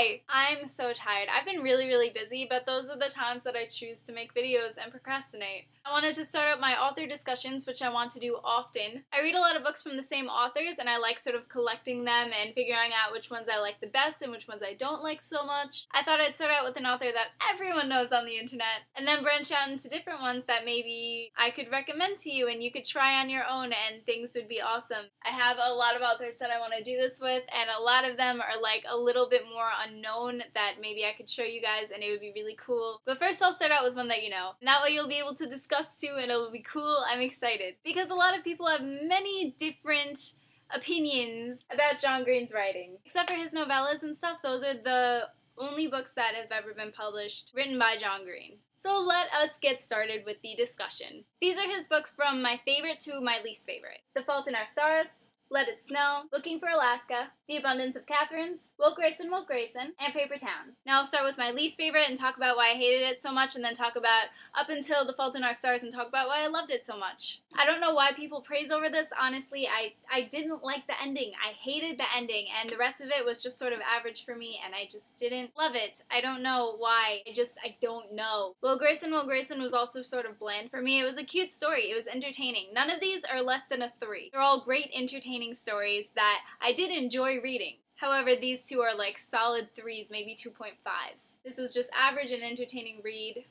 Hi! I'm so tired. I've been really busy, but those are the times that I choose to make videos and procrastinate. I wanted to start up my author discussions, which I want to do often. I read a lot of books from the same authors, and I like sort of collecting them and figuring out which ones I like the best and which ones I don't like so much. I thought I'd start out with an author that everyone knows on the internet, and then branch out into different ones that maybe I could recommend to you and you could try on your own and things would be awesome. I have a lot of authors that I want to do this with, and a lot of them are like a little bit more unknown that maybe I could show you guys and it would be really cool. But first I'll start out with one that you know. And that way you'll be able to discuss too and it'll be cool. I'm excited. Because a lot of people have many different opinions about John Green's writing. Except for his novellas and stuff, those are the only books that have ever been published written by John Green. So let us get started with the discussion. These are his books from my favorite to my least favorite. The Fault in Our Stars, Let It Snow, Looking for Alaska, The Abundance of KATHERINES, Will Grayson, and Paper Towns. Now I'll start with my least favorite and talk about why I hated it so much, and then talk about up until The Fault in Our Stars and talk about why I loved it so much. I don't know why people praise over this, honestly. I didn't like the ending. I hated the ending, and the rest of it was just sort of average for me, and I just didn't love it. I don't know why. I don't know. Will Grayson was also sort of bland for me. It was a cute story. It was entertaining. None of these are less than a 3. They're all great, entertaining stories that I did enjoy reading. However, these two are like solid 3s, maybe 2.5s. This was just average and entertaining read.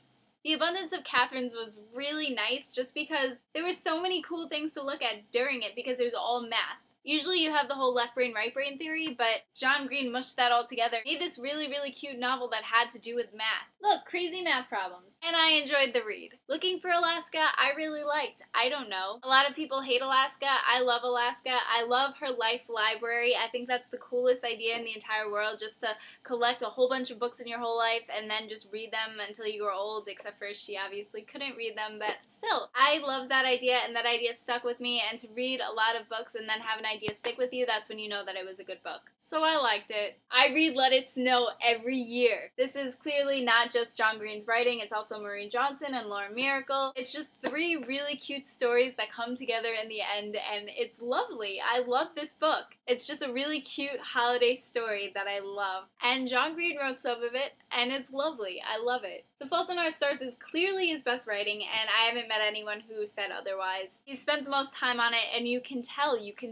The Abundance of KATHERINES was really nice just because there were so many cool things to look at during it because it was all math. Usually you have the whole left brain, right brain theory, but John Green mushed that all together. Made this really cute novel that had to do with math. Look, crazy math problems. And I enjoyed the read. Looking for Alaska, I really liked. I don't know. A lot of people hate Alaska. I love Alaska. I love her life library. I think that's the coolest idea in the entire world, just to collect a whole bunch of books in your whole life and then just read them until you grow old, except for she obviously couldn't read them, but still. I love that idea, and that idea stuck with me, and to read a lot of books and then have an idea stick with you, that's when you know that it was a good book. So I liked it. I read Let It Snow every year. This is clearly not just John Green's writing, it's also Maureen Johnson and Laura Miracle. It's just 3 really cute stories that come together in the end, and it's lovely. I love this book. It's just a really cute holiday story that I love. And John Green wrote some of it, and it's lovely. I love it. The Fault in Our Stars is clearly his best writing, and I haven't met anyone who said otherwise. He spent the most time on it, and you can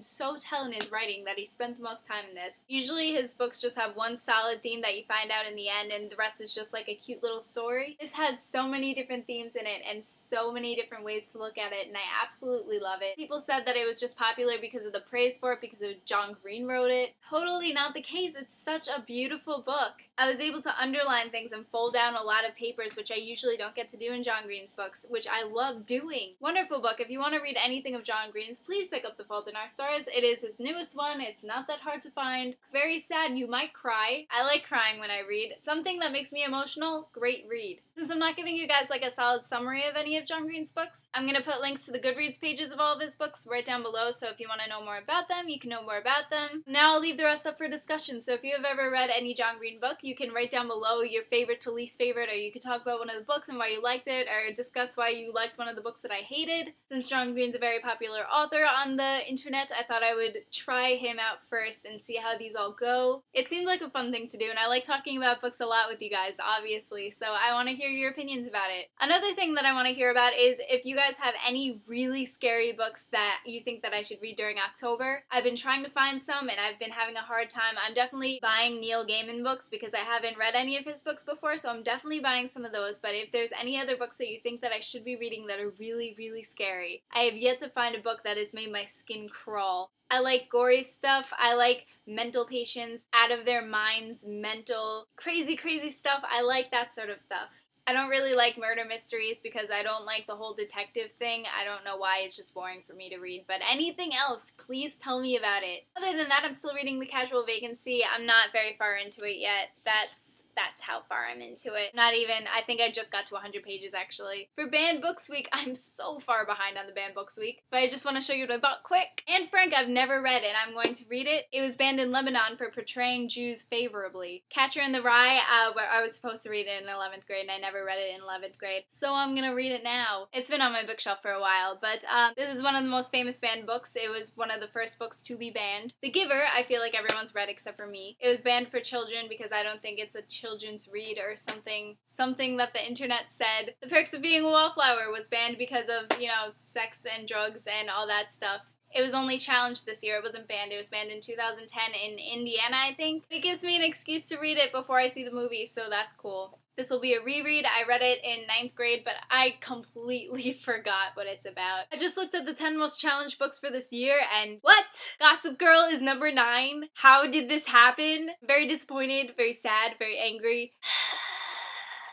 so tell in his writing that he spent the most time in this. Usually his books just have one solid theme that you find out in the end, and the rest is just like a cute little story. This had so many different themes in it, and so many different ways to look at it, and I absolutely love it. People said that it was just popular because of the praise for it, because of John Green wrote it. Totally not the case. It's such a beautiful book. I was able to underline things and fold down a lot of papers, which I usually don't get to do in John Green's books, which I love doing. Wonderful book. If you want to read anything of John Green's, please pick up The Fault in Our Stars. It is his newest one. It's not that hard to find. Very sad. You might cry. I like crying when I read. Something that makes me emotional, great read. Since I'm not giving you guys like a solid summary of any of John Green's books, I'm going to put links to the GoodReads pages of all of his books right down below, so if you want to know more about them, you can know more about them. Now I'll leave the rest up for discussion, so if you have ever read any John Green book, you can write down below your favorite to least favorite, or you could talk about one of the books and why you liked it, or discuss why you liked one of the books that I hated. Since John Green's a very popular author on the internet, I thought I would try him out first and see how these all go. It seemed like a fun thing to do, and I like talking about books a lot with you guys, obviously, so I want to hear your opinions about it. Another thing that I want to hear about is if you guys have any really scary books that you think that I should read during October. I've been trying to find some, and I've been having a hard time. I'm definitely buying Neil Gaiman books because I haven't read any of his books before, so I'm definitely buying some of those, but if there's any other books that you think that I should be reading that are really scary, I have yet to find a book that has made my skin crawl. I like gory stuff. I like mental patients, out of their minds, mental, crazy stuff. I like that sort of stuff. I don't really like murder mysteries because I don't like the whole detective thing. I don't know why, it's just boring for me to read. But anything else, please tell me about it. Other than that, I'm still reading The Casual Vacancy. I'm not very far into it yet. That's That's how far I'm into it. Not even, I think I just got to 100 pages actually. For Banned Books Week, I'm so far behind on the Banned Books Week, but I just want to show you what I bought quick. Anne Frank, I've never read and I'm going to read it. It was banned in Lebanon for portraying Jews favorably. Catcher in the Rye, where I was supposed to read it in 11th grade and I never read it in 11th grade, so I'm gonna read it now. It's been on my bookshelf for a while, but this is one of the most famous banned books. It was one of the first books to be banned. The Giver, I feel like everyone's read except for me. It was banned for children because I don't think it's a children's read or something that the internet said. The Perks of Being a Wallflower was banned because of, you know, sex and drugs and all that stuff. It was only challenged this year. It wasn't banned. It was banned in 2010 in Indiana, I think. It gives me an excuse to read it before I see the movie, so that's cool. This will be a reread. I read it in 9th grade, but I completely forgot what it's about. I just looked at the 10 most challenged books for this year, and what? Gossip Girl is number 9. How did this happen? Very disappointed, very sad, very angry.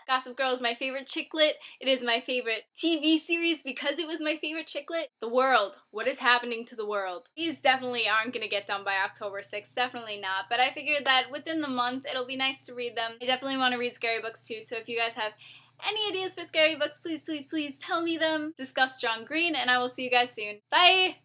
Gossip Girl is my favorite chick lit. It is my favorite TV series because it was my favorite chick lit. The world. What is happening to the world? These definitely aren't gonna get done by October 6th. Definitely not. But I figured that within the month, it'll be nice to read them. I definitely want to read scary books too, so if you guys have any ideas for scary books, please, please, please tell me them. Discuss John Green, and I will see you guys soon. Bye!